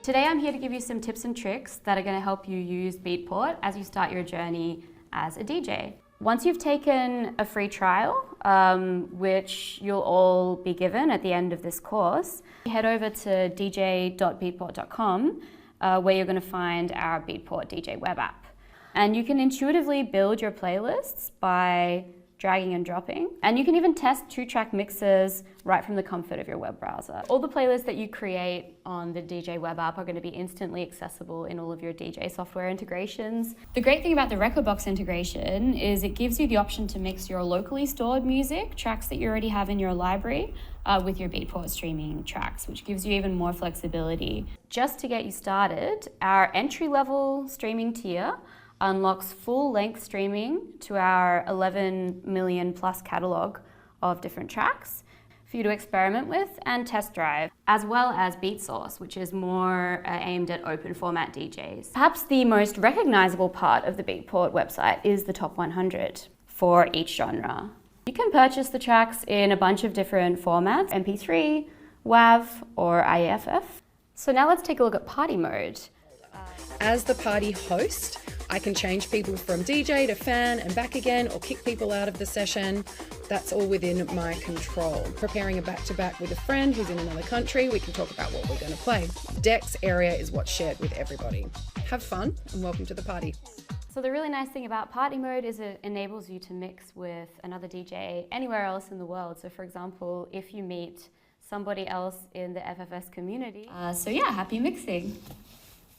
Today I'm here to give you some tips and tricks that are going to help you use Beatport as you start your journey as a DJ. Once you've taken a free trial, which you'll all be given at the end of this course, head over to dj.beatport.com where you're going to find our Beatport DJ web app. And you can intuitively build your playlists by dragging and dropping. And you can even test 2-track mixes right from the comfort of your web browser. All the playlists that you create on the DJ web app are going to be instantly accessible in all of your DJ software integrations. The great thing about the Rekordbox integration is it gives you the option to mix your locally stored music, tracks that you already have in your library, with your Beatport streaming tracks, which gives you even more flexibility. Just to get you started, our entry-level streaming tier unlocks full-length streaming to our 11 million plus catalogue of different tracks for you to experiment with and test drive, as well as Beatsource, which is more aimed at open format DJs. Perhaps the most recognizable part of the Beatport website is the top 100 for each genre. You can purchase the tracks in a bunch of different formats, MP3, WAV, or IFF. So now let's take a look at party mode. As the party host, I can change people from DJ to fan and back again, or kick people out of the session. That's all within my control. Preparing a back-to-back with a friend who's in another country, we can talk about what we're going to play. Decks area is what's shared with everybody. Have fun and welcome to the party. So the really nice thing about party mode is it enables you to mix with another DJ anywhere else in the world. So for example, if you meet somebody else in the FFS community. So yeah, happy mixing.